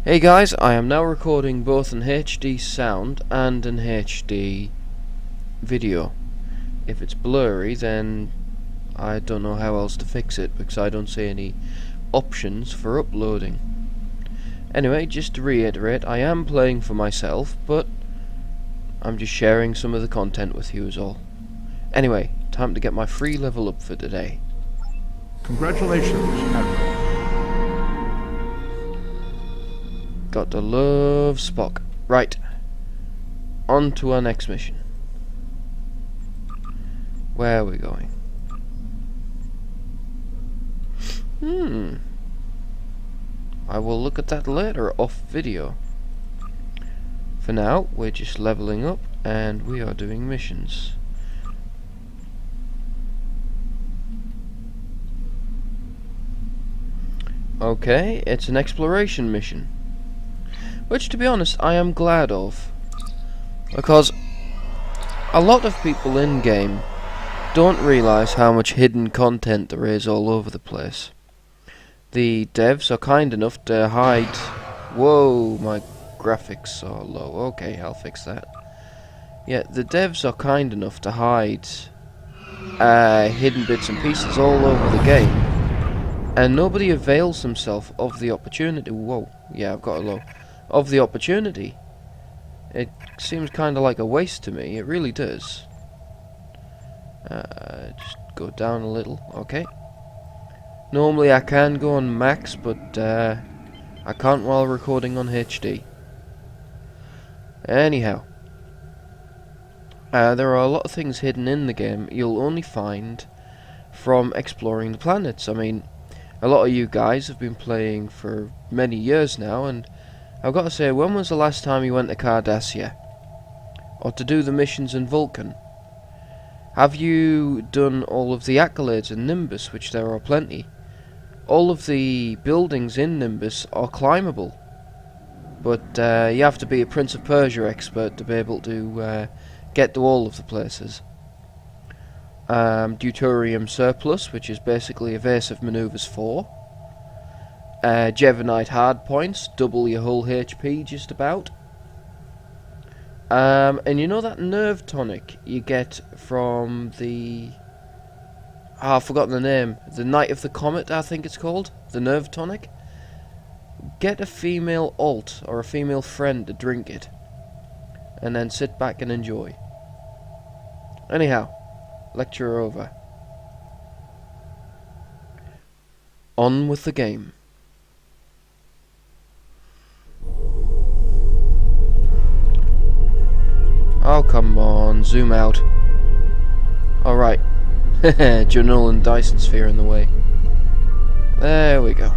Hey guys, I am now recording both an HD sound and an HD video. If it's blurry, then I don't know how else to fix it because I don't see any options for uploading. Anyway, just to reiterate, I am playing for myself, but I'm just sharing some of the content with you is all. Anyway, time to get my free level up for today. Congratulations, Admiral. Got to love Spock. Right, on to our next mission. Where are we going? I will look at that later off video. For now, we're just leveling up and we are doing missions. Okay, it's an exploration mission. Which, to be honest, I am glad of. Because a lot of people in-game don't realise how much hidden content there is all over the place. The devs are kind enough to hide... Whoa, my graphics are low. Okay, I'll fix that. Yeah, the devs are kind enough to hide hidden bits and pieces all over the game. And nobody avails themselves of the opportunity. Whoa, yeah, I've got a low. Of the opportunity. It seems kind of like a waste to me. It really does. Just go down a little. Okay. Normally I can go on max, but I can't while recording on HD. Anyhow. There are a lot of things hidden in the game you'll only find from exploring the planets. I mean, a lot of you guys have been playing for many years now, and I've got to say, when was the last time you went to Cardassia? Or to do the missions in Vulcan? Have you done all of the accolades in Nimbus, which there are plenty? All of the buildings in Nimbus are climbable. But you have to be a Prince of Persia expert to be able to get to all of the places. Deuterium Surplus, which is basically evasive maneuvers 4. Jevonite hardpoints, double your whole HP just about. And you know that nerve tonic you get from the... I've forgotten the name. The Night of the Comet, I think it's called. The nerve tonic. Get a female alt or a female friend to drink it. And then sit back and enjoy. Anyhow, lecture over. On with the game. Oh, come on, zoom out. Alright. Journal and Dyson sphere in the way. There we go.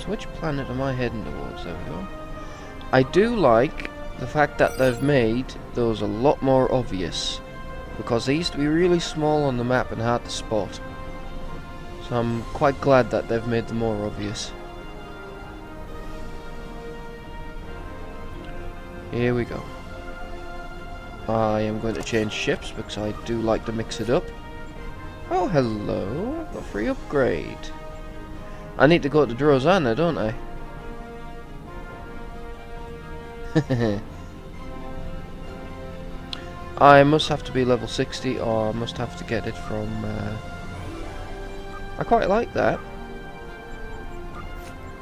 Which planet am I heading towards? There we go. I do like the fact that they've made those a lot more obvious, because they used to be really small on the map and hard to spot. So I'm quite glad that they've made them more obvious. Here we go. I am going to change ships because I do like to mix it up. Oh, hello. I've got a free upgrade. I need to go to Drozana, don't I? I must have to be level 60, or I must have to get it from... I quite like that.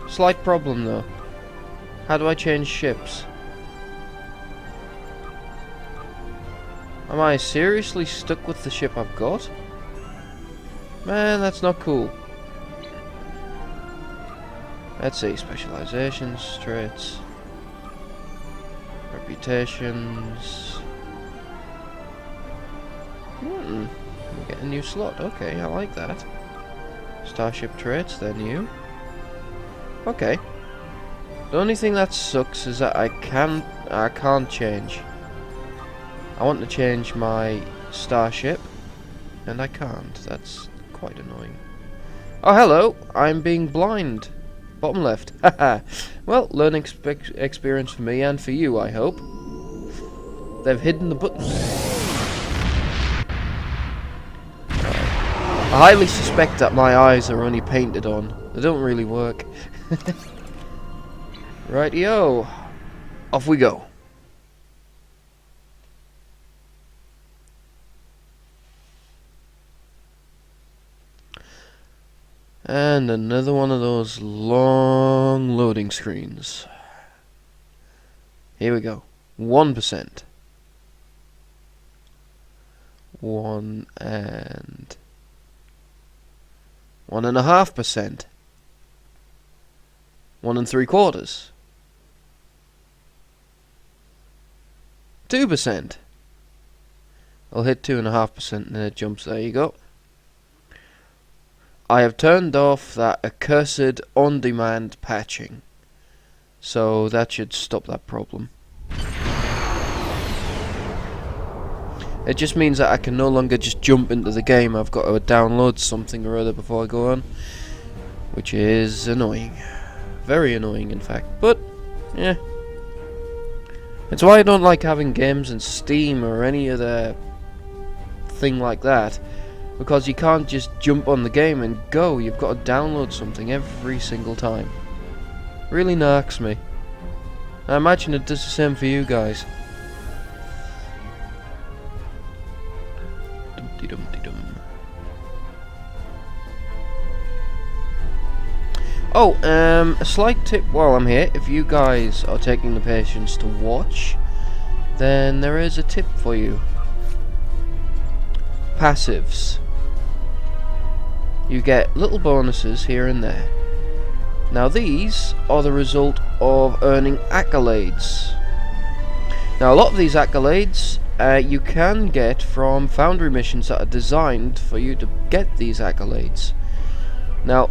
Slight problem though. How do I change ships? Am I seriously stuck with the ship I've got? Man, that's not cool. Let's see, specializations, traits, reputations. We get a new slot. Okay, I like that. Starship traits, they're new. Okay. The only thing that sucks is that I can't change. I want to change my starship And I can't. That's quite annoying. Oh, hello. I'm being blind. Bottom left. Haha. Well, learning experience for me and for you, I hope. They've hidden the button. I highly suspect that my eyes are only painted on. They don't really work. Rightio. Off we go. And another one of those long loading screens. Here we go. 1%. 1 and 1.5%. 1 3/4. 2%. I'll hit 2.5% and then it jumps. There you go. I have turned off that accursed on-demand patching, so that should stop that problem. It just means that I can no longer just jump into the game. I've got to download something or other before I go on, which is annoying. Very annoying, in fact. But, yeah. It's why I don't like having games in Steam or any other thing like that. Because you can't just jump on the game and go. You've got to download something every single time. Really narks me. I imagine it does the same for you guys. Dum-de-dum-de-dum. Oh, a slight tip while I'm here. If you guys are taking the patience to watch, then there is a tip for you. Passives. You get little bonuses here and there. Now these are the result of earning accolades. Now a lot of these accolades you can get from Foundry missions that are designed for you to get these accolades. Now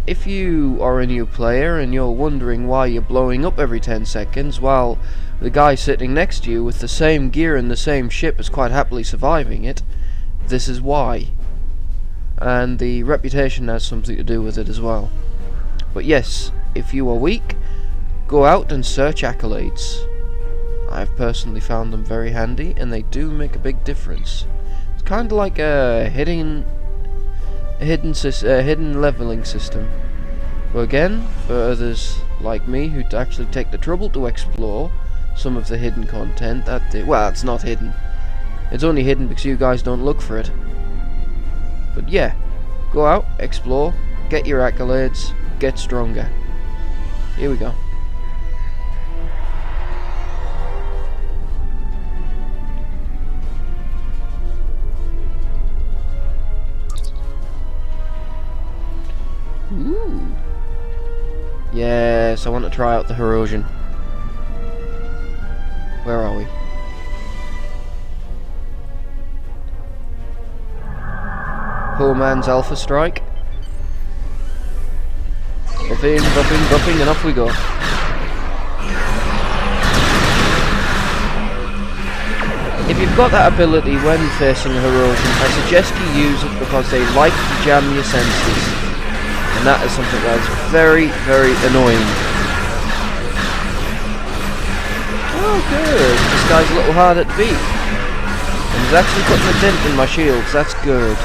if you are a new player and you're wondering why you're blowing up every 10 seconds while the guy sitting next to you with the same gear and the same ship is quite happily surviving it, this is why. And the reputation has something to do with it as well. But yes, if you are weak, go out and search accolades. I've personally found them very handy, and they do make a big difference. It's kind of like a hidden leveling system. But again, for others like me who actually take the trouble to explore some of the hidden content, well, it's not hidden. It's only hidden because you guys don't look for it. But yeah, go out, explore, get your accolades, get stronger. Here we go. Ooh. Yes, I want to try out the Herosian. Where are we? Poor man's Alpha Strike. Buffing, buffing, buffing, and off we go. If you've got that ability when facing a Herosian, I suggest you use it because they like to jam your senses. And that is something that is very, very annoying. Oh good, this guy's a little hard to beat. And he's actually putting a dent in my shields, that's good.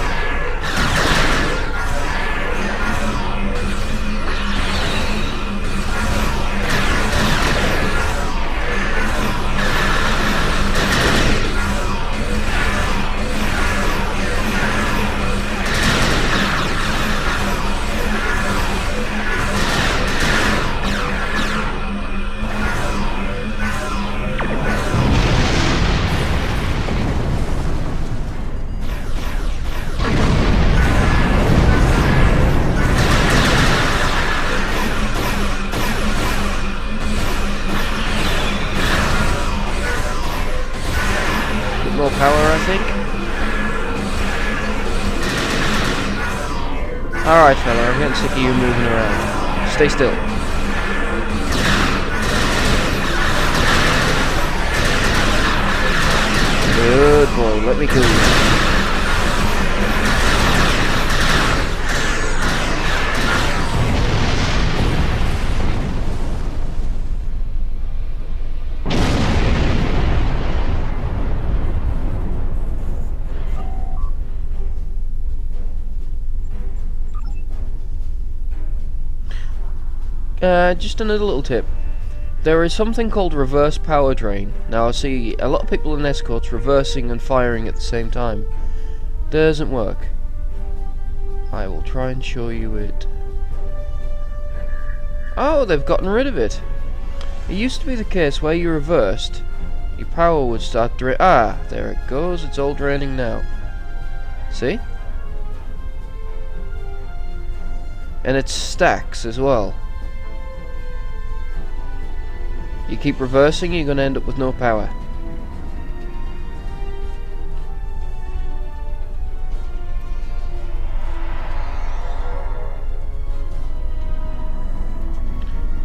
More power, I think. Alright, fella, I'm getting sick of you moving around. Stay still. Good boy, let me kill you. Just another little tip. There is something called reverse power drain. Now I see a lot of people in escorts reversing and firing at the same time. Doesn't work. I will try and show you it. Oh, they've gotten rid of it. It used to be the case where you reversed, your power would start drain. Ah, there it goes. It's all draining now. See? And it stacks as well. You keep reversing, you're going to end up with no power.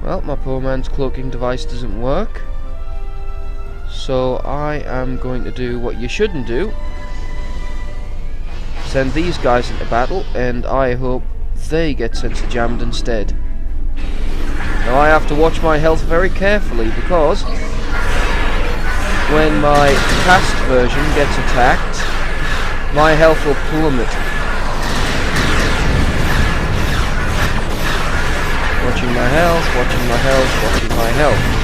Well, my poor man's cloaking device doesn't work. So I am going to do what you shouldn't do. Send these guys into battle, and I hope they get sensor jammed instead. Now I have to watch my health very carefully, because when my past version gets attacked, my health will plummet. Watching my health, watching my health, watching my health.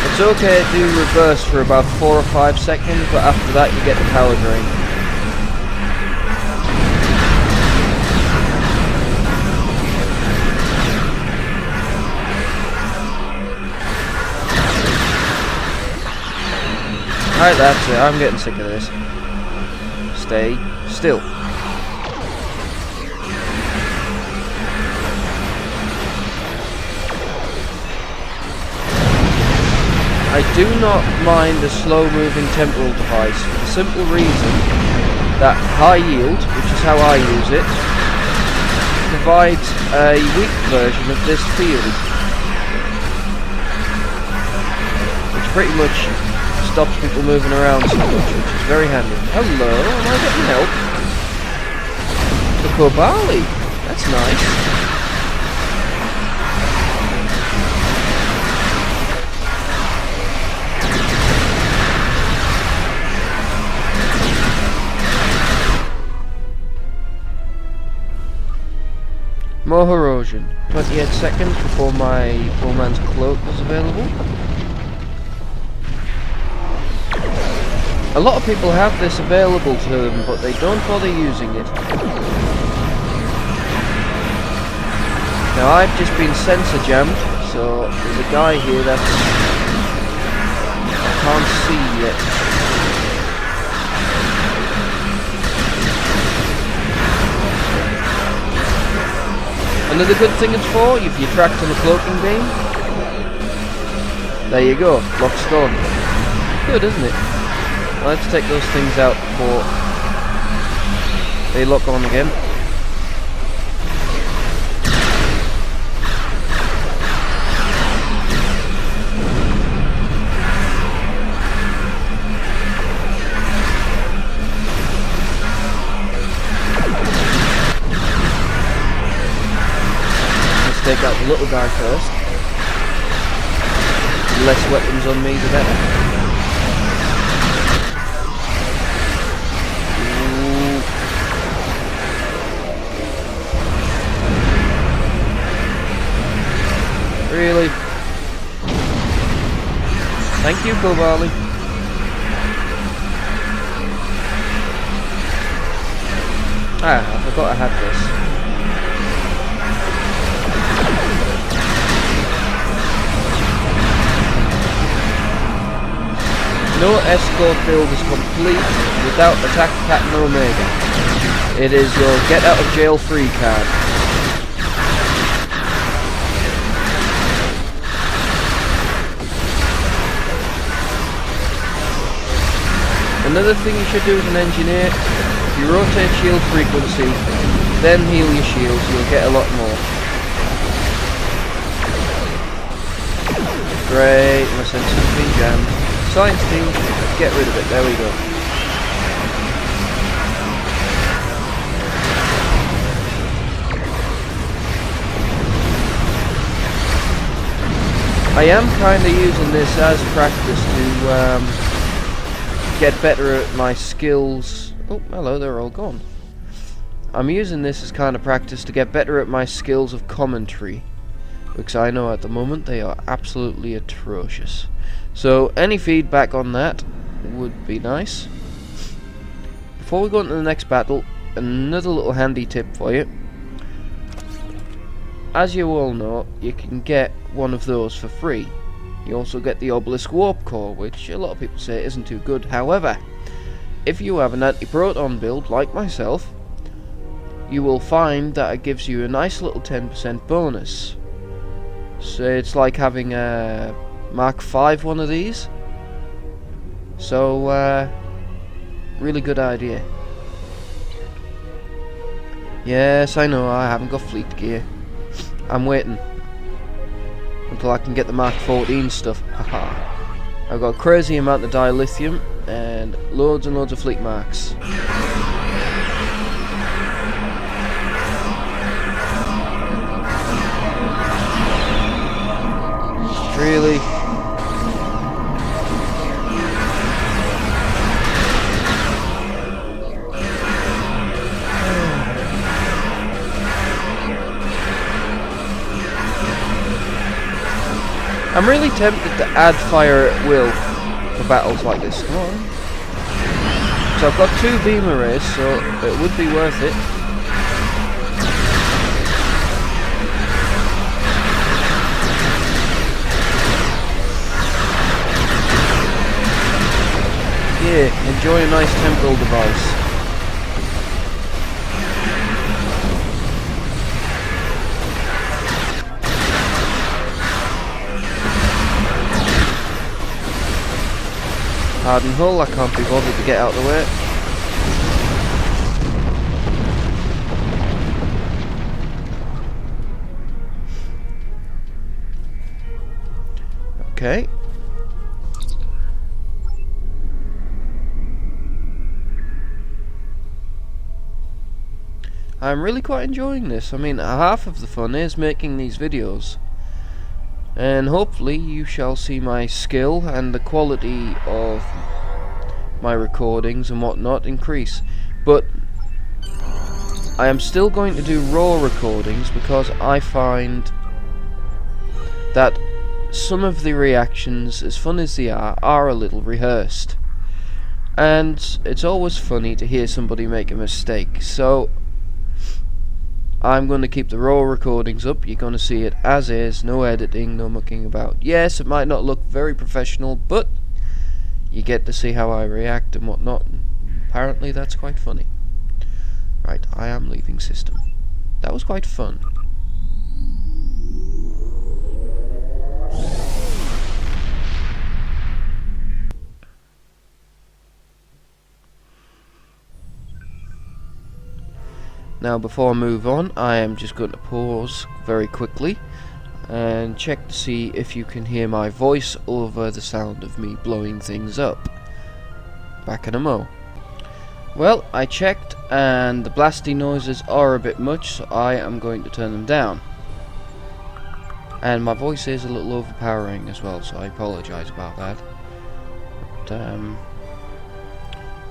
It's okay to do reverse for about 4 or 5 seconds, but after that you get the power drain. Alright, that's it. I'm getting sick of this. Stay still. I do not mind a slow-moving temporal device for the simple reason that high yield, which is how I use it, provides a weak version of this field, which pretty much stops people moving around so much, which is very handy. Hello, am I getting help? The Kobali, that's nice. More erosion. 28 seconds before my poor man's cloak was available. A lot of people have this available to them, but they don't bother using it. Now I've just been sensor jammed, so there's a guy here that I can't see yet. Another good thing it's for, if you're tracked on a cloaking beam, there you go, lock's gone. Good, isn't it? Let's take those things out before they lock on again. Take out the little guy first. The less weapons on me, the better. Ooh. Really? Thank you, Kobali. Ah, I forgot I had this. No escort build is complete without Attack Captain Omega. It is your get out of jail free card. Another thing you should do as an engineer, if you rotate shield frequency, then heal your shields, you'll get a lot more. Great, my sensor's been jammed. Science team, get rid of it, there we go. I I am kind of using this as practice to get better at my skills. Oh, hello, they're all gone. I'm using this as kind of practice to get better at my skills of commentary, because I know at the moment they are absolutely atrocious. So any feedback on that would be nice. Before we go into the next battle, another little handy tip for you. As you all know, you can get one of those for free. You also get the Obelisk Warp Core, which a lot of people say isn't too good. However, if you have an anti-proton build like myself, you will find that it gives you a nice little 10% bonus. So it's like having a Mark V one of these. So really good idea. Yes, I know I haven't got fleet gear. I'm waiting until I can get the Mark 14 stuff. Haha. I've got a crazy amount of dilithium and loads and loads of fleet marks. Really? I'm really tempted to add fire at will for battles like this. Come on. So I've got 2 beam arrays, so it would be worth it. Yeah, enjoy a nice temporal device. Hardened hull, I can't be bothered to get out of the way. Okay. I'm really quite enjoying this. I mean, half of the fun is making these videos. And hopefully you shall see my skill and the quality of my recordings and whatnot increase. But I am still going to do raw recordings because I find that some of the reactions, as fun as they are a little rehearsed. And it's always funny to hear somebody make a mistake. So I'm going to keep the raw recordings up. You're going to see it as is, no editing, no mucking about. Yes, it might not look very professional, but you get to see how I react and whatnot. And apparently that's quite funny. Right, I am leaving system. That was quite fun. Now before I move on, I am just going to pause very quickly and check to see if you can hear my voice over the sound of me blowing things up. Back in a mo. Well, I checked and the blasty noises are a bit much, so I am going to turn them down. And my voice is a little overpowering as well, so I apologise about that. But,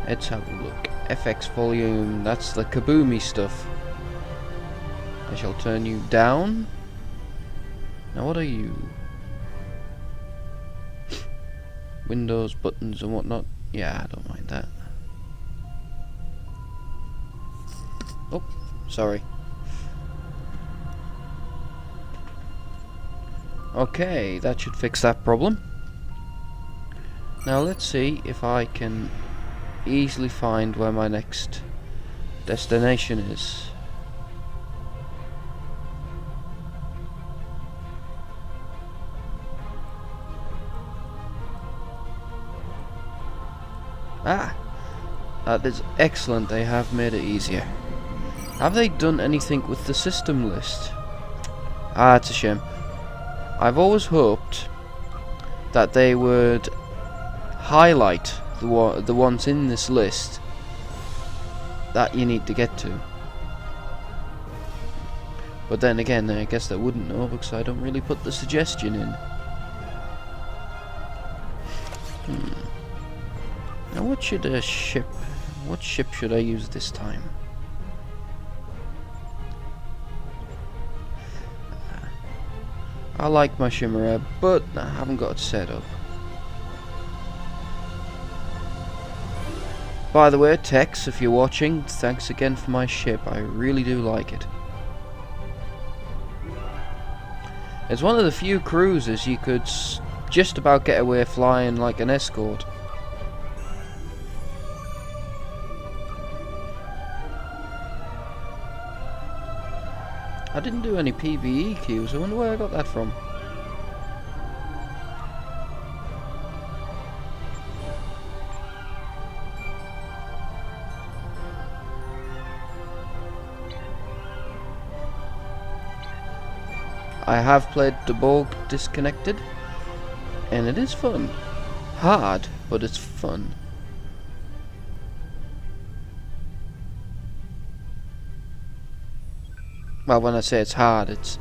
let's have a look. FX volume, that's the kaboomy stuff. I shall turn you down. Now what are you? Windows, buttons and whatnot. Yeah, I don't mind that. Oh, sorry. Okay, that should fix that problem. Now let's see if I can easily find where my next destination is. Ah, that is excellent. They have made it easier. Have they done anything with the system list? Ah, it's a shame. I've always hoped that they would highlight the ones in this list that you need to get to. But then again, I guess they wouldn't know because I don't really put the suggestion in. What ship should I use this time? I like my Chimera, but I haven't got it set up. By the way, Tex, if you're watching, thanks again for my ship. I really do like it. It's one of the few cruisers you could just about get away flying like an escort. I didn't do any PvE queues. I wonder where I got that from. I have played the Borg Disconnected, and it is fun. Hard, but it's fun. Well, when I say it's hard, it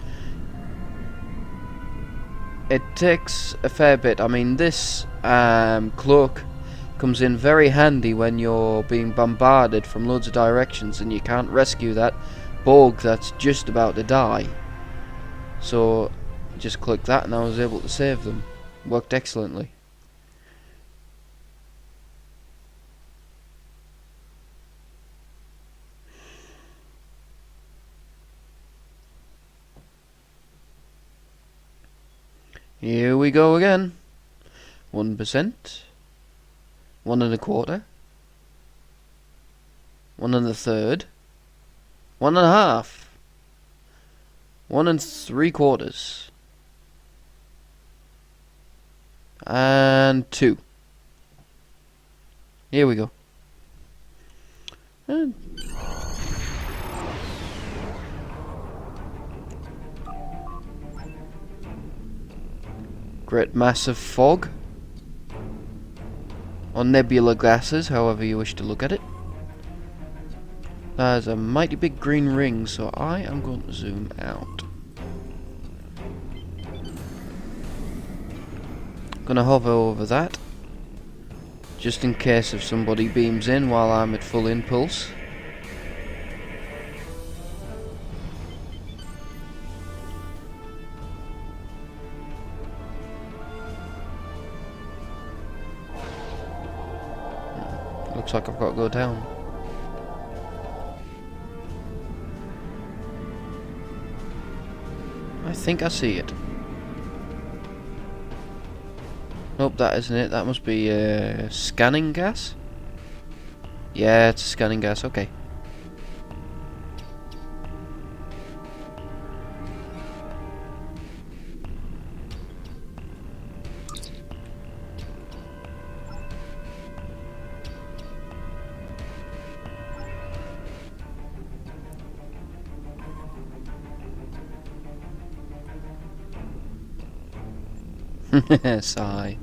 takes a fair bit. I mean, this cloak comes in very handy when you're being bombarded from loads of directions and you can't rescue that Borg that's just about to die. So, just click that and I was able to save them. Worked excellently. Here we go again. 1%. 1 1/4. 1 1/3. 1 1/2. 1 3/4. And 2. Here we go. And great massive fog. Or nebula gases, however you wish to look at it. There's a mighty big green ring, so I am going to zoom out. Gonna hover over that, just in case if somebody beams in while I'm at full impulse. Looks like I've got to go down. I think I see it. Nope, that isn't it. That must be scanning gas? Yeah, it's scanning gas, okay. Sigh.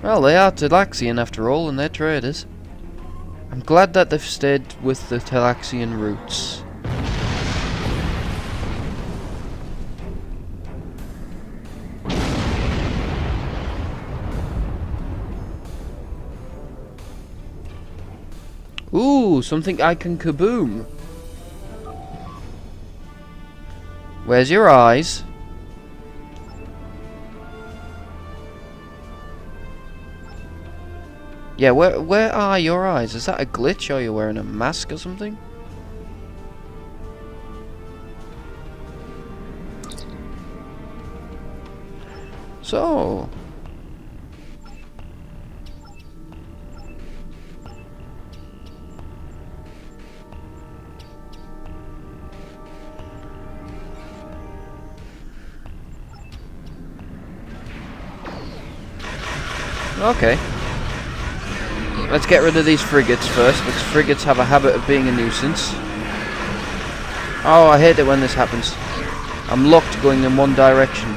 Well, they are Talaxian after all, and they're traders. I'm glad that they've stayed with the Talaxian roots. Ooh, something I can kaboom. Where's your eyes? Yeah, where are your eyes? Is that a glitch, or are you wearing a mask or something? So... okay. Let's get rid of these frigates first, because frigates have a habit of being a nuisance. Oh, I hate it when this happens. I'm locked going in one direction.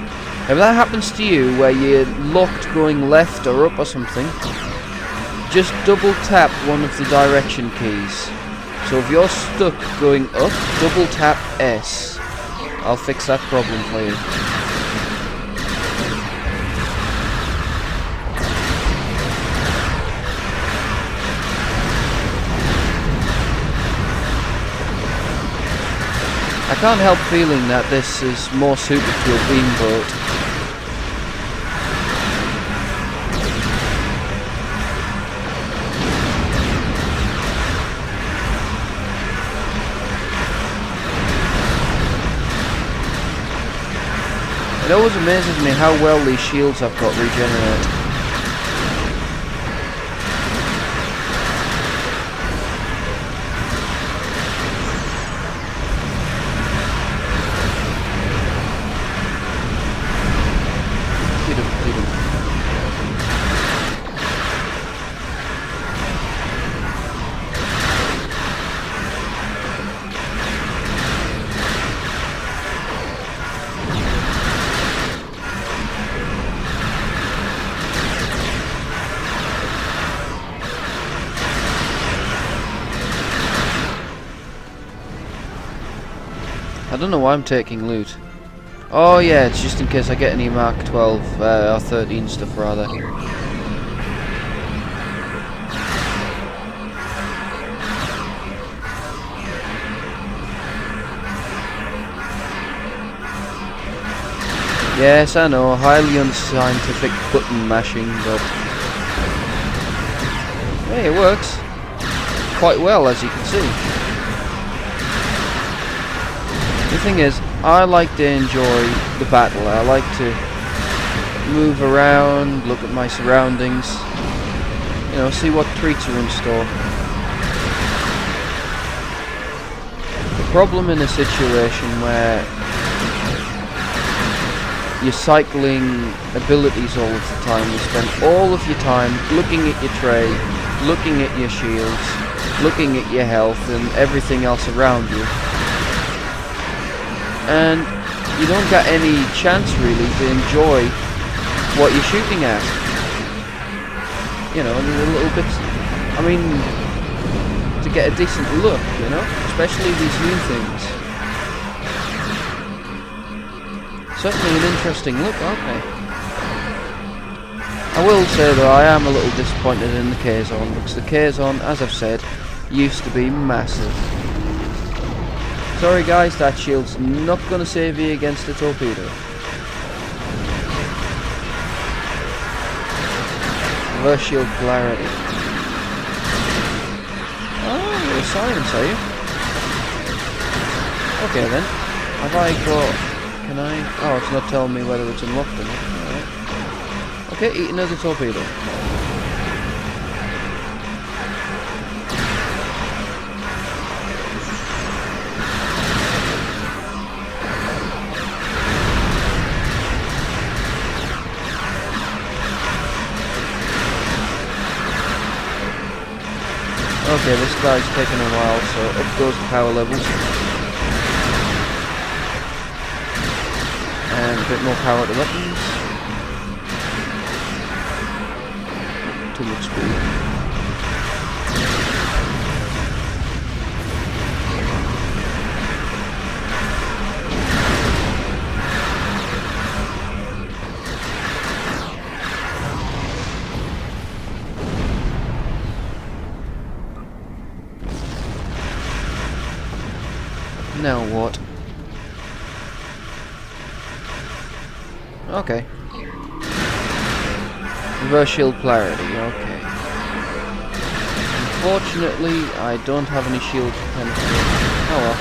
If that happens to you, where you're locked going left or up or something, just double tap one of the direction keys. So if you're stuck going up, double tap S. I'll fix that problem for you. I can't help feeling that this is more suited to a beamboat. It always amazes me how well these shields I've got regenerate. I don't know why I'm taking loot. Oh yeah, it's just in case I get any Mark 12 or 13 stuff rather. Yes, I know, highly unscientific button mashing, but hey, it works quite well, as you can see. The thing is, I like to enjoy the battle. I like to move around, look at my surroundings, you know, see what treats are in store. The problem in a situation where you're cycling abilities all of the time, you spend all of your time looking at your tray, looking at your shields, looking at your health and everything else around you. And you don't get any chance really to enjoy what you're shooting at. You know, and a little bit, I mean, to get a decent look, you know, especially these new things. Certainly an interesting look, aren't they? I will say though, I am a little disappointed in the K-Zone, because the K-Zone, as I've said, used to be massive. Sorry guys, that shield's not going to save you against a torpedo. Reverse shield polarity. Oh, you're a science, are you? Okay then. Have I got... Can I... Oh, it's not telling me whether it's unlocked or not. Alright. Okay, eat another torpedo. Okay, this guy's taking a while, so up goes the power levels. And a bit more power at the weapons. Too much speed. Now what? Okay. Reverse shield polarity, okay. Unfortunately, I don't have any shield penetration. Oh well.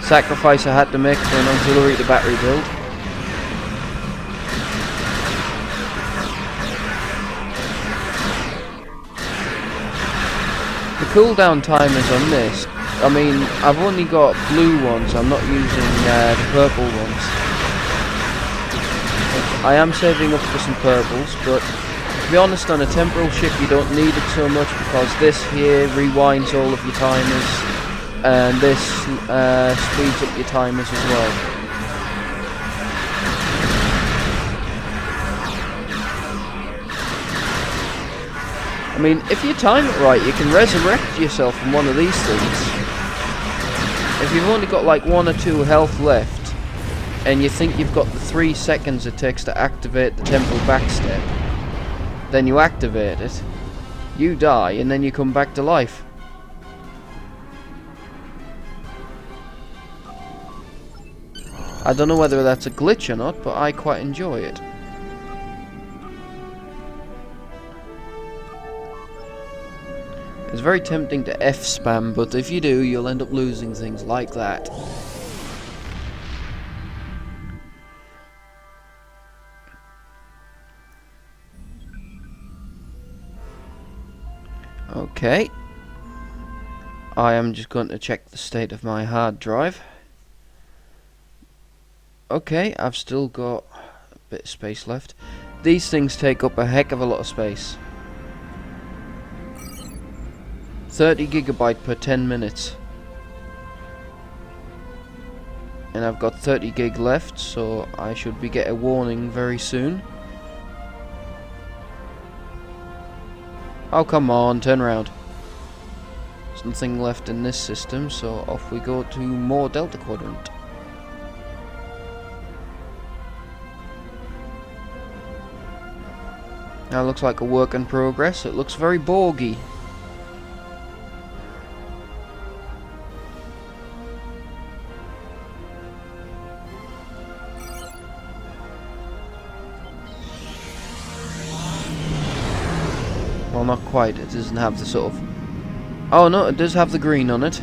Sacrifice I had to make for an auxiliary to battery build. The cooldown timers on this, I mean, I've only got blue ones, I'm not using the purple ones. I am saving up for some purples, but to be honest, on a temporal ship you don't need it so much because this here rewinds all of your timers, and this speeds up your timers as well. I mean, if you time it right, you can resurrect yourself from one of these things. If you've only got like 1 or 2 health left, and you think you've got the 3 seconds it takes to activate the temporal backstep, then you activate it, you die, and then you come back to life. I don't know whether that's a glitch or not, but I quite enjoy it. It's very tempting to F-spam, but if you do, you'll end up losing things like that. Okay. I am just going to check the state of my hard drive. Okay, I've still got a bit of space left. These things take up a heck of a lot of space. 30 gigabyte per 10 minutes. And I've got 30 gig left, so I should get a warning very soon. Oh, come on, turn around. There's nothing left in this system, so off we go to more Delta Quadrant. Now looks like a work in progress. It looks very Borgy. Well, not quite. It doesn't have the sort of... Oh no, it does have the green on it.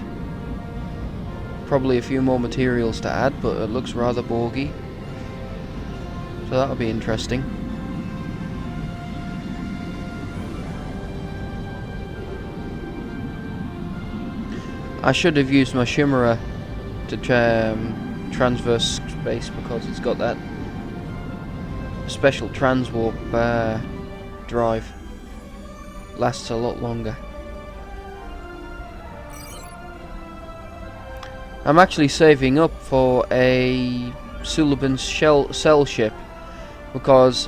Probably a few more materials to add, but it looks rather Borgy. So that'll be interesting. I should have used my shimmerer to transverse space, because it's got that special transwarp drive. Lasts a lot longer. I'm actually saving up for a Suliban's cell ship, because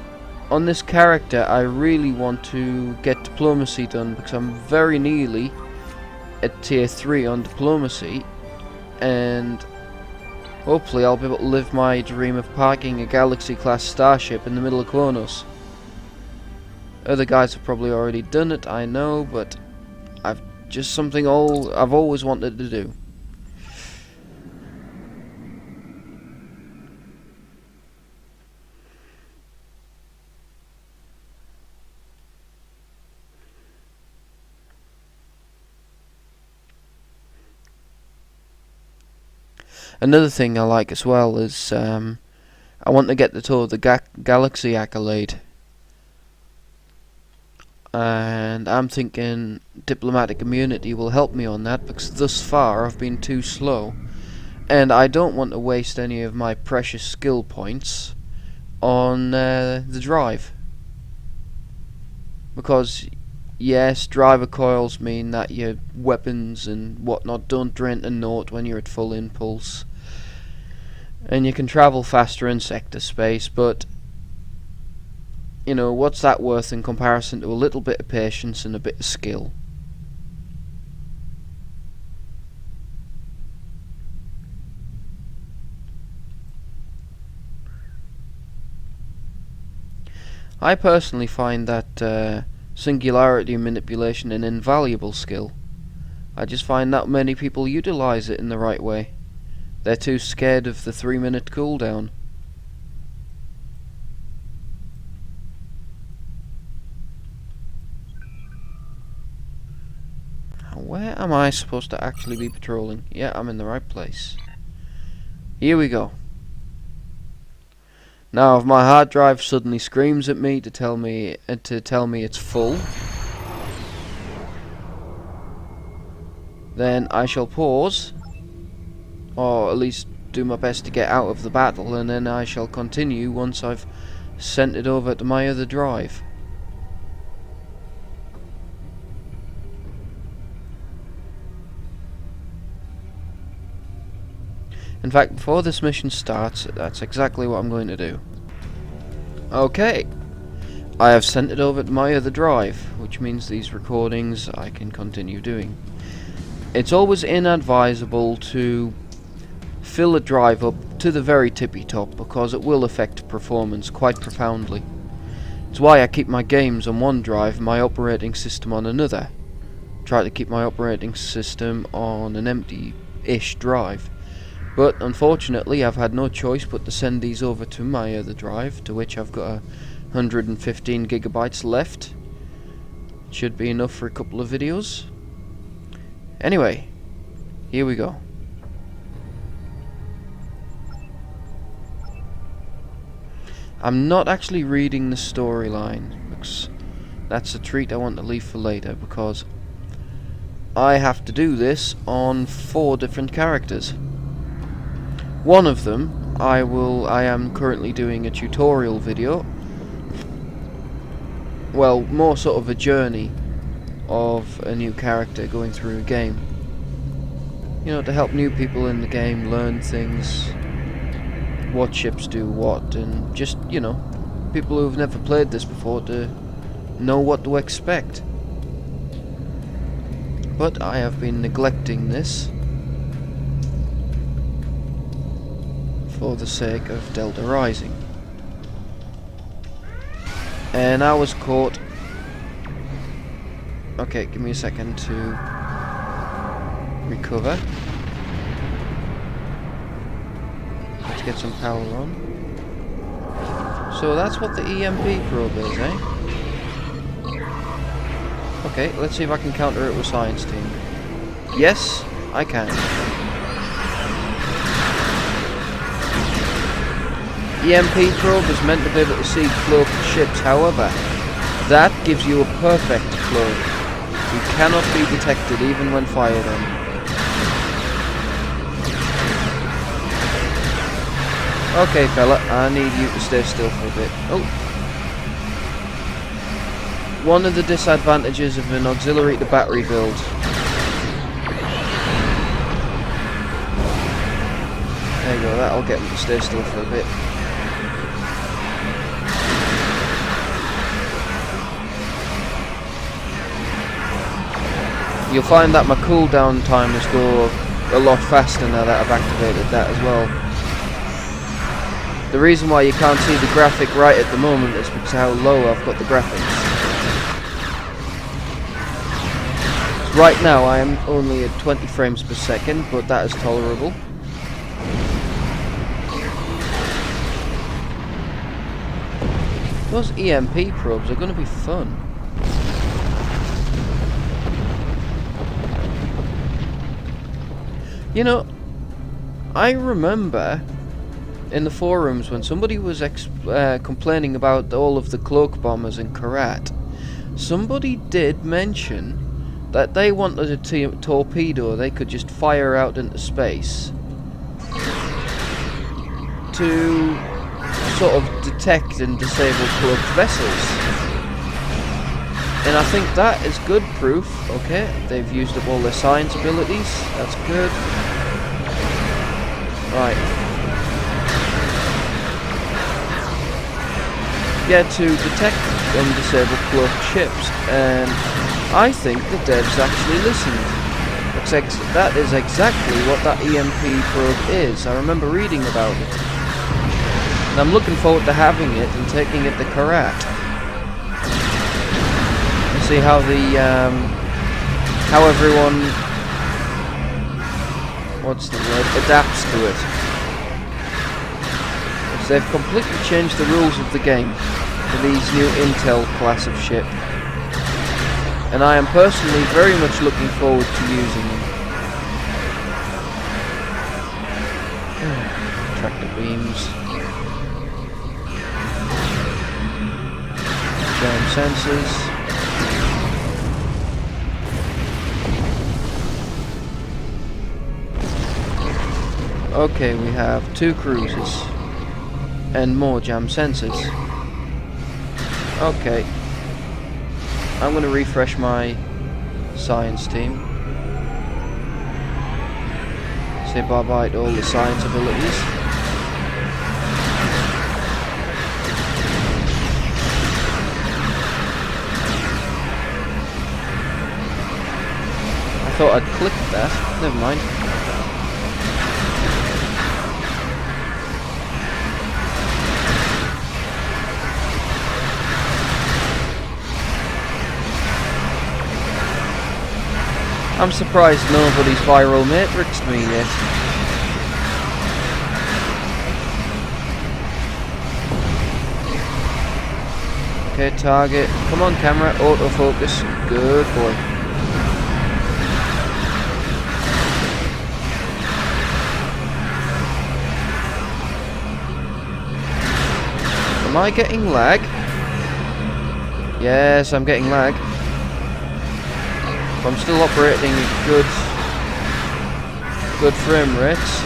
on this character I really want to get diplomacy done, because I'm very nearly at tier 3 on diplomacy, and hopefully I'll be able to live my dream of parking a Galaxy class starship in the middle of Kronos. Other guys have probably already done it, I know, but I've just something I've always wanted to do. Another thing I like as well is I want to get the tour of the Galaxy accolade. And I'm thinking diplomatic immunity will help me on that, because thus far I've been too slow. And I don't want to waste any of my precious skill points on the drive. Because, yes, driver coils mean that your weapons and whatnot don't drain to naught when you're at full impulse. And you can travel faster in sector space, but you know, what's that worth in comparison to a little bit of patience and a bit of skill? I personally find that singularity manipulation an invaluable skill. I just find that many people utilize it in the right way. They're too scared of the 3-minute cooldown. Where am I supposed to actually be patrolling? Yeah, I'm in the right place. Here we go. Now, if my hard drive suddenly screams at me to tell me it's full, then I shall pause, or at least do my best to get out of the battle, and then I shall continue once I've sent it over to my other drive. In fact, before this mission starts, that's exactly what I'm going to do. Okay, I have sent it over to my other drive, which means these recordings I can continue doing. It's always inadvisable to fill a drive up to the very tippy top, because it will affect performance quite profoundly. It's why I keep my games on one drive and my operating system on another. Try to keep my operating system on an empty-ish drive. But unfortunately I've had no choice but to send these over to my other drive, to which I've got 115 gigabytes left. Should be enough for a couple of videos. Anyway, here we go. I'm not actually reading the storyline, because that's a treat I want to leave for later, because I have to do this on 4 different characters. One of them, I am currently doing a tutorial video. Well, more sort of a journey of a new character going through a game. You know, to help new people in the game learn things, what ships do what, and just, you know, people who've never played this before to know what to expect. But I have been neglecting this for the sake of Delta Rising. And I was caught... Okay, give me a second to recover. Let's get some power on. So that's what the EMP probe is, eh? Okay, let's see if I can counter it with Science Team. Yes, I can. EMP probe is meant to be able to see cloaked ships, however, that gives you a perfect cloak. You cannot be detected even when fired on. Okay, fella, I need you to stay still for a bit. Oh. One of the disadvantages of an auxiliary to battery build. There you go, that'll get him to stay still for a bit. You'll find that my cooldown timers go a lot faster now that I've activated that as well. The reason why you can't see the graphic right at the moment is because how low I've got the graphics. Right now I am only at 20 frames per second, but that is tolerable. Those EMP probes are going to be fun. You know, I remember in the forums when somebody was complaining about all of the cloak bombers in Quadrant, somebody did mention that they wanted a torpedo they could just fire out into space to sort of detect and disable cloaked vessels. And I think that is good proof. Okay, they've used up all their science abilities. That's good. Right. Yeah, to detect and disable cloaked ships. And I think the devs actually listened. That is exactly what that EMP probe is. I remember reading about it. And I'm looking forward to having it and taking it to Quadrant. See how the how everyone adapts to it. Because they've completely changed the rules of the game for these new Intel class of ship, and I am personally very much looking forward to using them. Tractor beams, jam sensors. Okay, we have 2 cruisers and more jam sensors. Okay, I'm going to refresh my science team. Say bye-bye to all the science abilities. I thought I'd clicked that, never mind. I'm surprised nobody's viral matrixed me yet. Okay, target. Come on, camera. Autofocus. Good boy. Am I getting lag? Yes, I'm getting lag. But I'm still operating at good frame rates.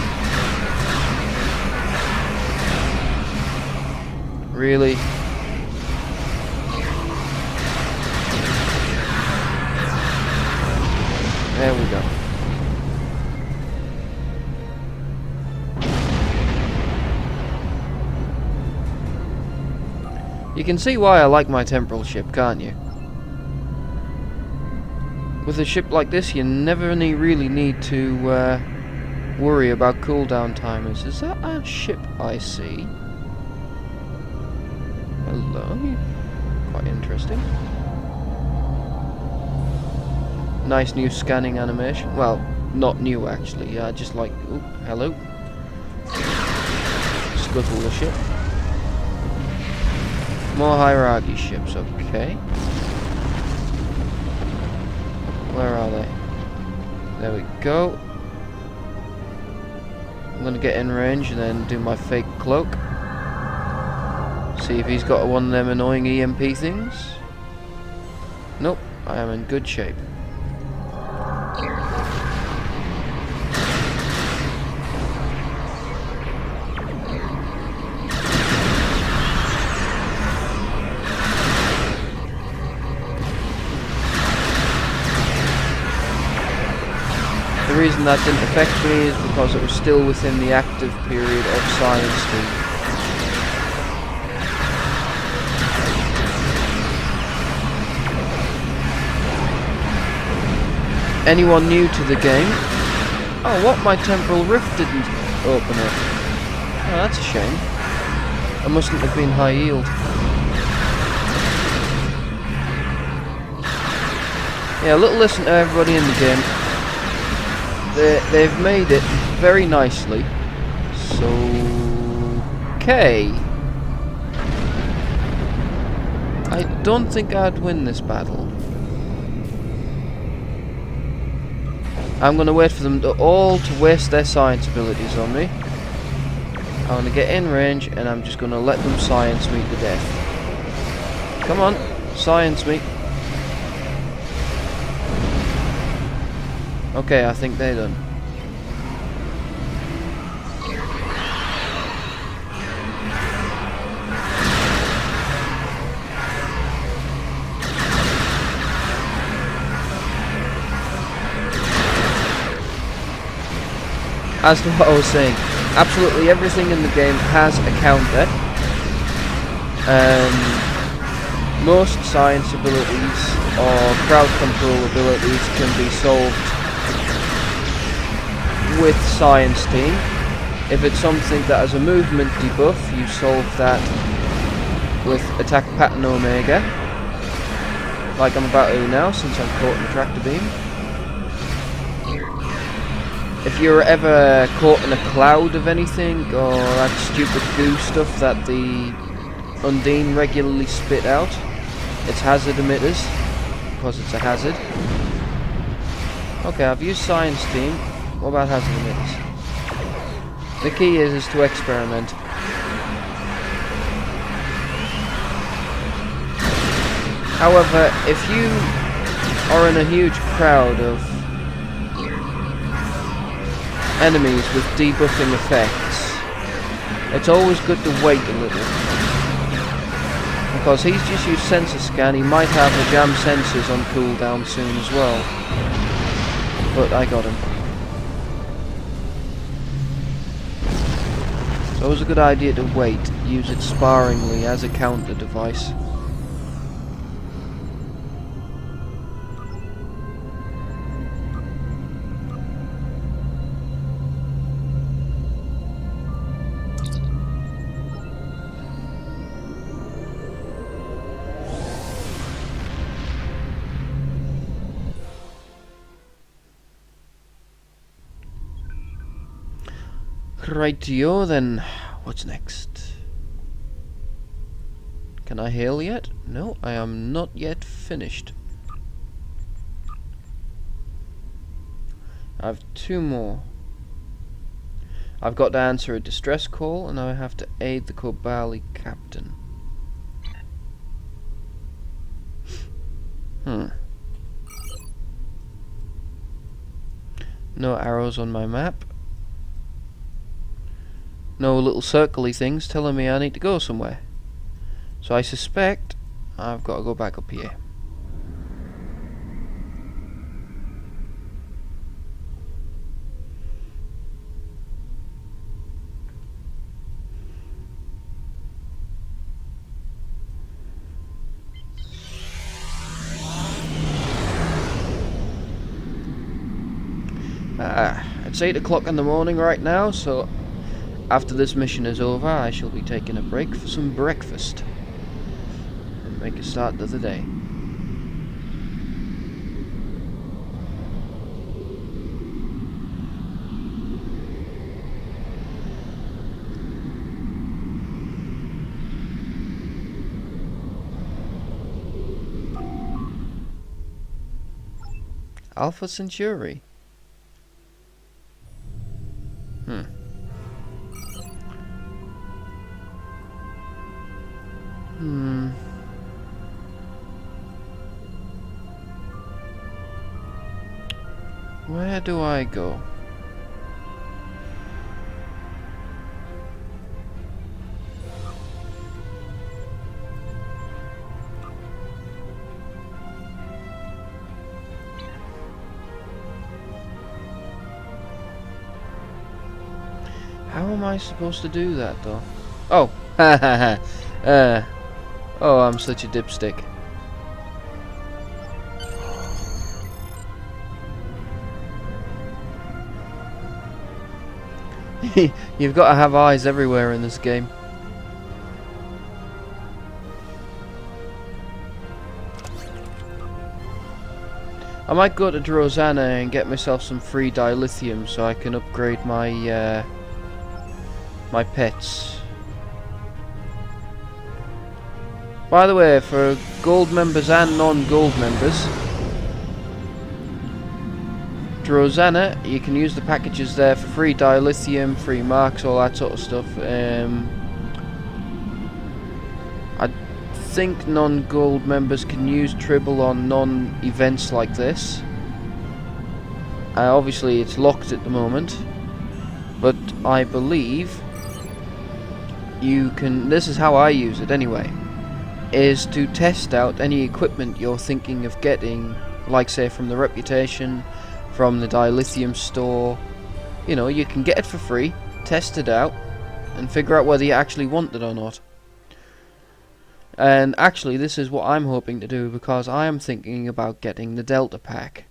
Really? There we go. You can see why I like my temporal ship, can't you? With a ship like this, you never really need to worry about cooldown timers. Is that a ship I see? Hello? Quite interesting. Nice new scanning animation. Well, not new actually. Just like, ooh, hello. Scuttle the ship. More hierarchy ships, okay. Where are they? There we go. I'm gonna get in range and then do my fake cloak. See if he's got one of them annoying EMP things. Nope, I am in good shape. The reason that didn't affect me is because it was still within the active period of science team. Anyone new to the game? Oh, what? My temporal rift didn't open up. Oh, that's a shame. I mustn't have been high yield. Yeah, a little listen to everybody in the game. They've made it very nicely. So, okay. I don't think I'd win this battle. I'm going to wait for them to all waste their science abilities on me. I'm going to get in range and I'm just going to let them science me to death. Come on, science me. Okay, I think they're done. As to what I was saying, absolutely everything in the game has a counter. Most science abilities or crowd control abilities can be solved with science team. If it's something that has a movement debuff, you solve that with attack pattern omega, like I'm about to do now since I'm caught in the tractor beam. If you're ever caught in a cloud of anything, or that stupid goo stuff that the Undine regularly spit out, it's hazard emitters, because it's a hazard. Okay, I've used science team. What about hazard emitters? The key is to experiment. However, if you are in a huge crowd of enemies with debuffing effects, it's always good to wait a little. Because he's just used sensor scan, he might have the jam sensors on cooldown soon as well. But I got him. It's always a good idea to wait, use it sparingly as a counter device. Rightio then, what's next? Can I heal yet? No, I am not yet finished. I have 2 more. I've got to answer a distress call, and now I have to aid the Kobali captain. No arrows on my map. No little circly things telling me I need to go somewhere. So I suspect I've got to go back up here. It's 8 o'clock in the morning right now, so after this mission is over, I shall be taking a break for some breakfast and make a start to the day. Alpha Centauri. Where do I go? How am I supposed to do that, though? Oh, ha ha ha. Oh, I'm such a dipstick. You've got to have eyes everywhere in this game. I might go to Drozana and get myself some free dilithium so I can upgrade my my pets. By the way, for gold members and non-gold members, Drozana, you can use the packages there for free dilithium, free marks, all that sort of stuff. I think non-gold members can use Tribble on non-events like this. Obviously it's locked at the moment, but I believe you can, this is how I use it anyway, is to test out any equipment you're thinking of getting, like say from the Reputation, from the dilithium store. You know, you can get it for free, test it out, and figure out whether you actually want it or not. And actually this is what I'm hoping to do, because I am thinking about getting the Delta Pack.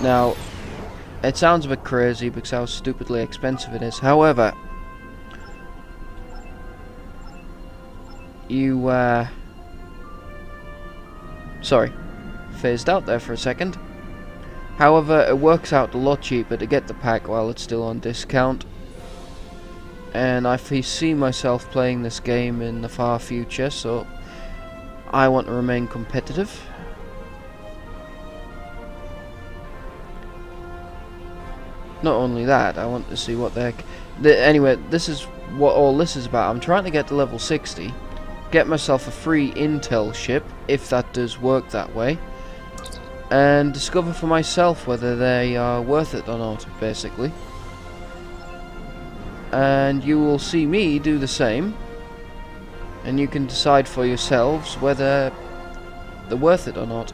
Now, it sounds a bit crazy because how stupidly expensive it is. However, sorry, phased out there for a second. However, it works out a lot cheaper to get the pack while it's still on discount. And I foresee myself playing this game in the far future, so I want to remain competitive. Not only that, I want to see what the heck... Anyway, this is what all this is about. I'm trying to get to level 60, get myself a free intel ship, if that does work that way, and discover for myself whether they are worth it or not, basically. And you will see me do the same, and you can decide for yourselves whether they're worth it or not.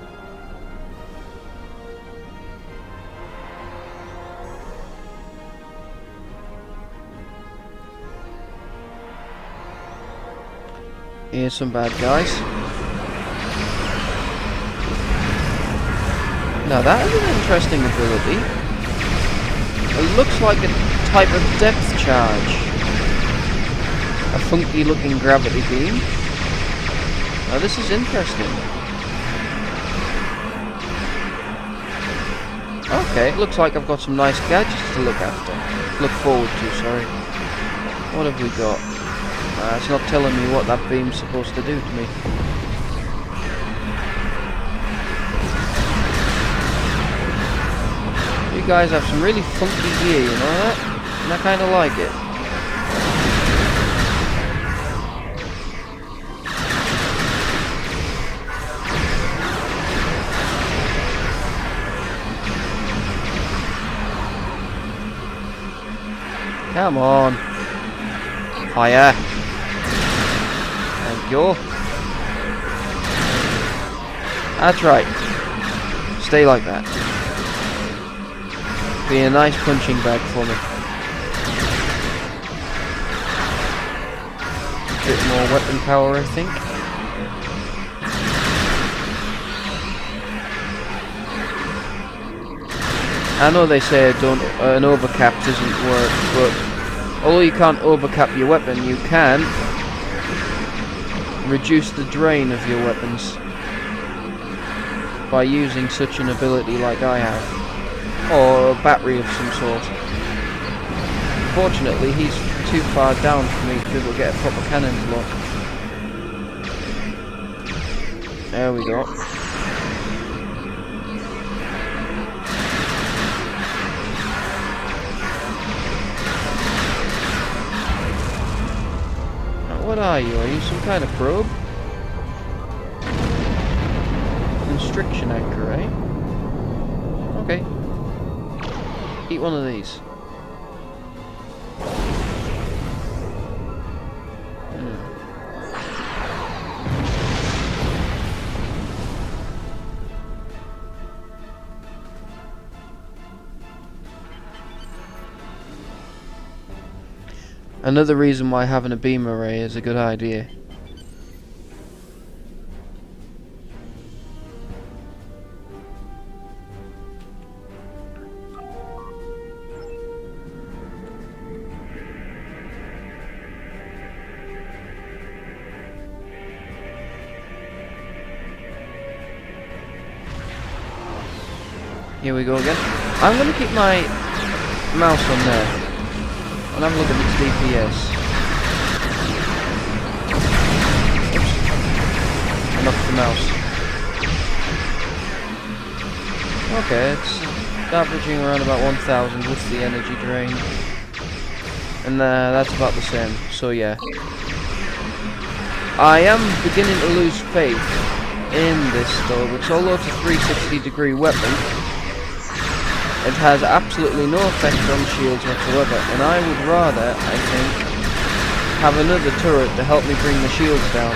Here's some bad guys. Now that is an interesting ability. It looks like a type of depth charge. A funky looking gravity beam. Now this is interesting. Okay, it looks like I've got some nice gadgets to look forward to, sorry. What have we got? It's not telling me what that beam's supposed to do to me. You guys have some really funky gear, you know that? And I kinda like it. Come on. Fire. Thank you. That's right. Stay like that. Be a nice punching bag for me. A bit more weapon power, I think. I know they say an overcap doesn't work, but although you can't overcap your weapon, you can reduce the drain of your weapons by using such an ability like I have, or a battery of some sort. Fortunately, he's too far down for me to be able to get a proper cannon to lock. There we go. What are you? Are you some kind of probe? Constriction anchor, eh? Okay. Eat one of these. Another reason why having a beam array is a good idea. Here we go again. I'm going to keep my mouse on there. And have a look at its DPS. Oops. I knocked the mouse. Okay, it's averaging around about 1000 with the energy drain. And that's about the same, so yeah. I am beginning to lose faith in this though, which although it's a 360-degree weapon, it has absolutely no effect on shields whatsoever, and I would rather, I think, have another turret to help me bring the shields down.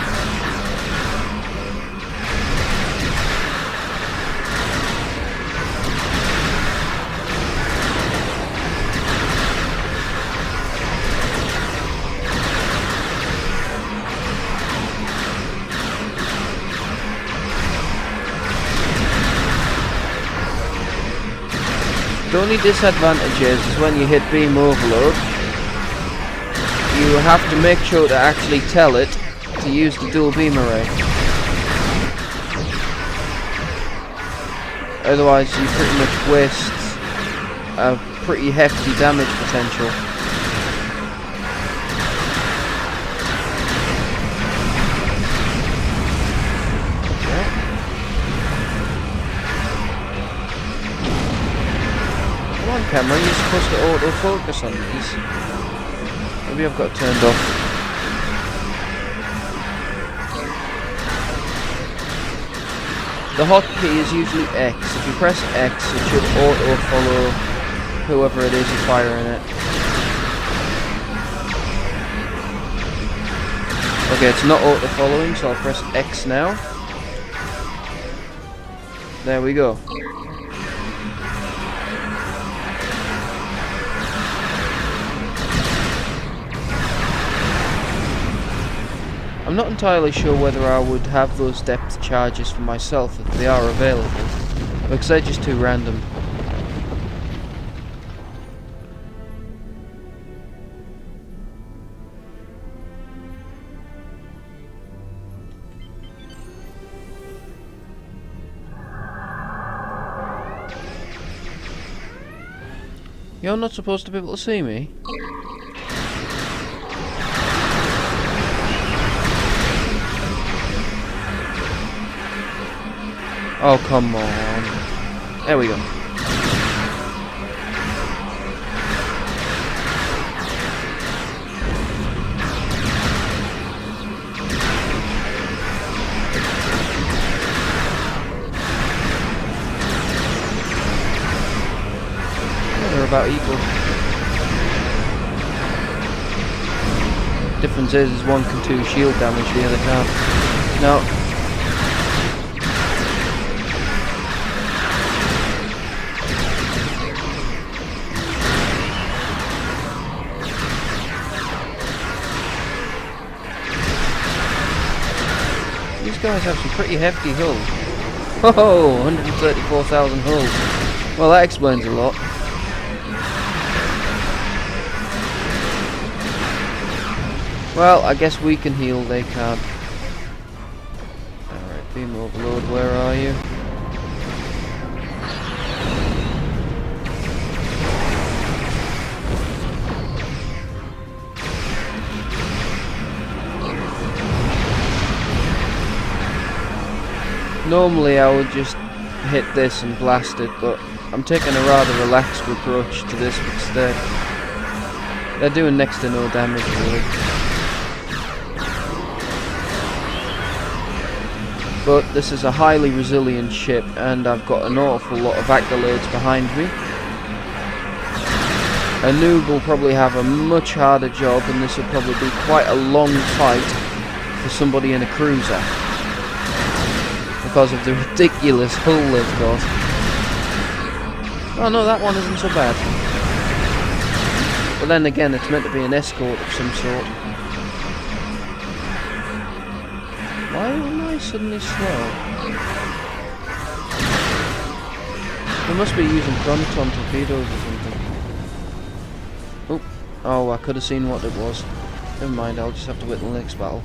The only disadvantage is when you hit beam overload, you have to make sure to actually tell it to use the dual beam array. Otherwise you pretty much waste a pretty hefty damage potential. Camera, you're supposed to auto-focus on these. Maybe I've got it turned off. The hotkey is usually X. If you press X, it should auto-follow whoever it is you're firing at. Okay, it's not auto-following, so I'll press X now. There we go. I'm not entirely sure whether I would have those depth charges for myself if they are available, because they're just too random. You're not supposed to be able to see me? Oh, come on. There we go. They're about equal. Difference is one can do shield damage, the other can't. No. These guys have some pretty hefty hulls. Oh, 134,000 hulls. Well, that explains a lot. Well, I guess we can heal, they can't. Alright, Beam Overload, where are you? Normally I would just hit this and blast it, but I'm taking a rather relaxed approach to this instead. They're doing next to no damage really. But this is a highly resilient ship and I've got an awful lot of accolades behind me. A noob will probably have a much harder job and this will probably be quite a long fight for somebody in a cruiser. Because of the ridiculous hull they've got. Oh no, that one isn't so bad. But then again, it's meant to be an escort of some sort. Why am I suddenly slow? We must be using Quadrant torpedoes or something. Oh, I could have seen what it was. Never mind, I'll just have to wait till the next battle.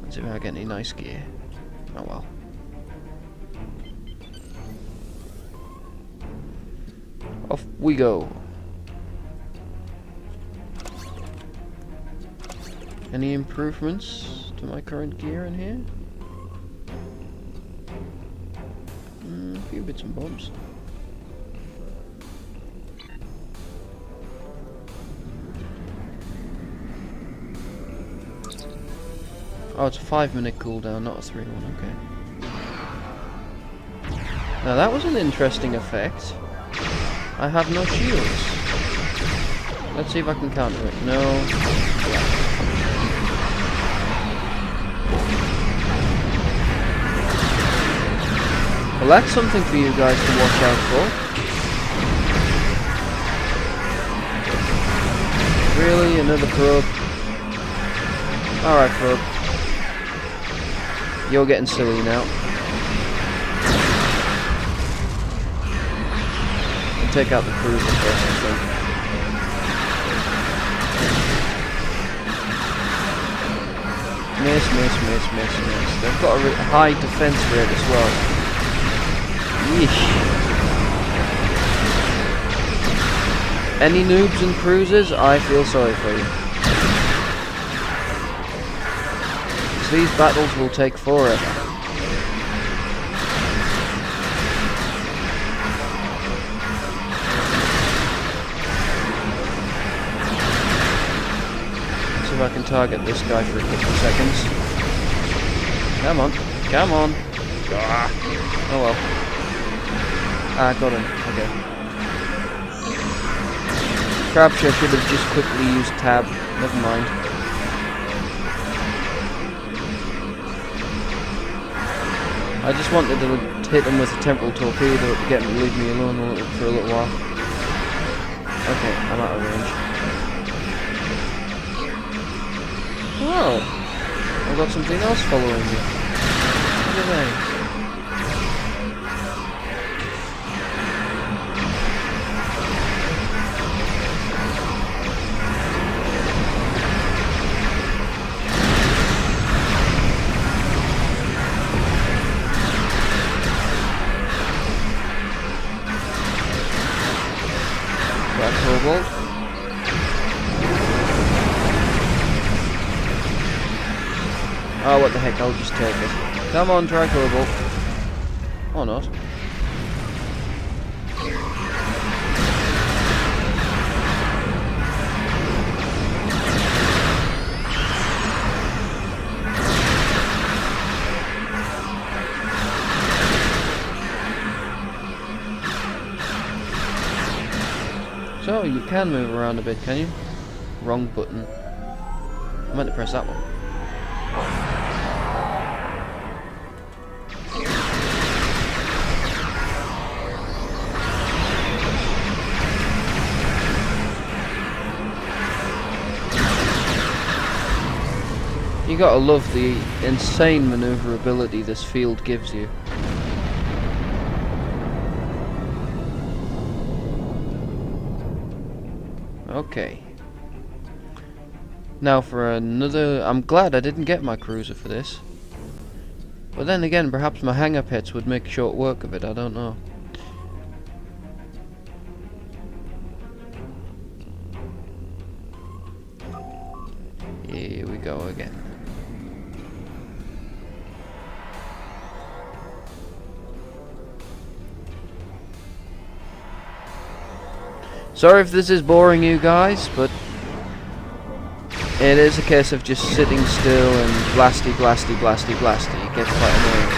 Let's see if I get any nice gear. Oh well. Off we go. Any improvements to my current gear in here? A few bits and bobs. Oh, it's a 5-minute cooldown, not a 3-1, okay. Now that was an interesting effect. I have no shields. Let's see if I can counter it. No. Well, that's something for you guys to watch out for. Really? Another probe? Alright, probe. You're getting silly now. I'll take out the cruiser first, I think. Miss. They've got a high defense rate as well. Yeesh. Any noobs and cruisers? I feel sorry for you. These battles will take forever. Let's see if I can target this guy for a couple of seconds. Come on. Come on. Oh well. Ah, got him. Okay. Crabshare should have just quickly used tab. Never mind. I just wanted to hit him with a temporal torpedo to get him to leave me alone for a little while. Okay, I'm out of range. Oh! I've got something else following me. Look at that. Cobalt. Oh, what the heck, I'll just take it. Come on, try Cobalt. Or not. So, you can move around a bit, can you? Wrong button. I meant to press that one. You gotta love the insane maneuverability this field gives you. Okay. Now for another... I'm glad I didn't get my cruiser for this. But then again, perhaps my hangar pits would make short work of it, I don't know. Here we go again. Sorry if this is boring you guys, but it is a case of just sitting still and blasty, blasty, blasty, blasty. It gets quite annoying.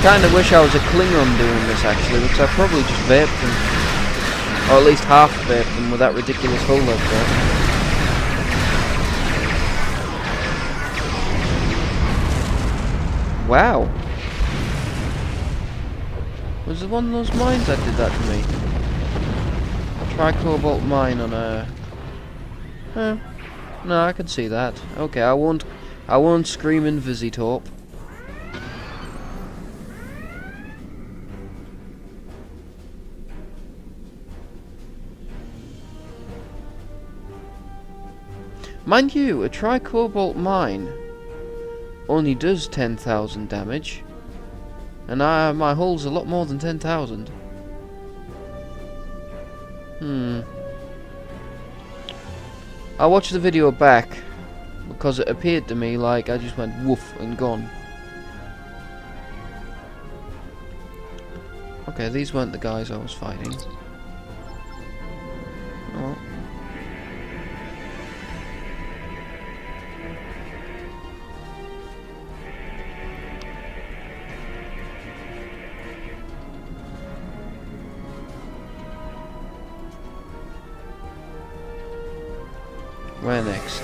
Kinda wish I was a Klingon doing this actually, because I probably just vaped them. Or at least half vaped them with that ridiculous hull they've got. Wow. Was it one of those mines that did that to me? Try Cobalt mine on a... no, I can see that. Okay, I won't scream in Visitorp. Mind you, a Tri-Cobalt mine only does 10,000 damage. And my hull's a lot more than 10,000. I'll watch the video back, because it appeared to me like I just went woof and gone. Okay, these weren't the guys I was fighting. Oh. Where next?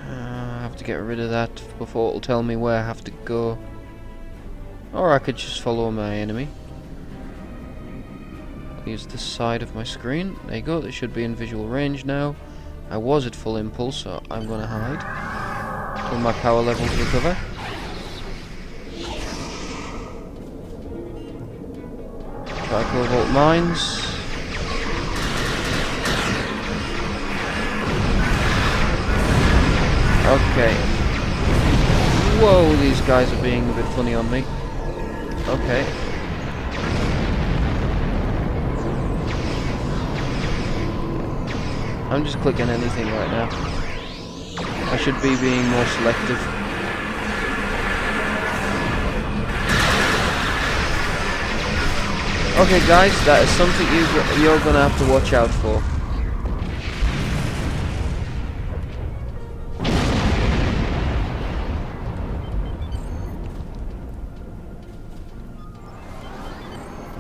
I have to get rid of that before it'll tell me where I have to go. Or I could just follow my enemy. Use this side of my screen. There you go, they should be in visual range now. I was at full impulse, so I'm gonna hide till my power levels recover. Cobalt mines. Okay. Whoa, these guys are being a bit funny on me. Okay. I'm just clicking anything right now. I should be being more selective. Okay guys, that is something you're gonna have to watch out for.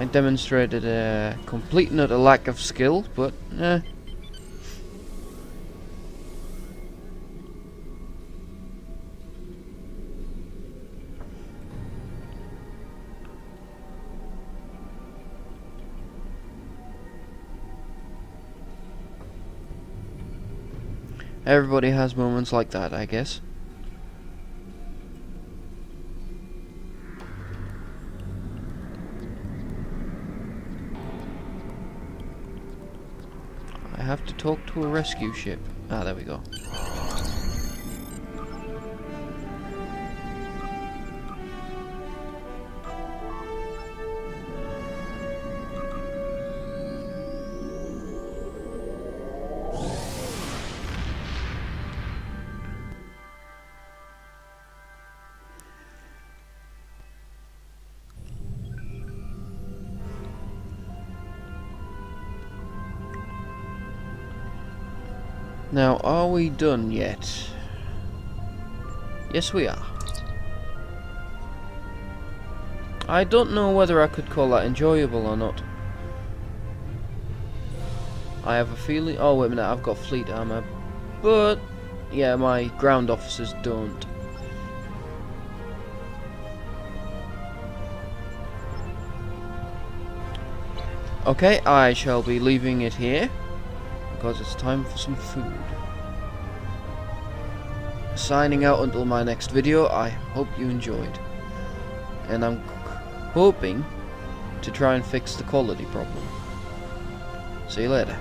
I demonstrated a complete and utter lack of skill, but everybody has moments like that, I guess. I have to talk to a rescue ship. Ah, there we go. Now, are we done yet? Yes, we are. I don't know whether I could call that enjoyable or not. I have a feeling... Oh, wait a minute, I've got fleet armor. But, yeah, my ground officers don't. Okay, I shall be leaving it here, because it's time for some food. Signing out until my next video. I hope you enjoyed. And I'm hoping to try and fix the quality problem. See you later.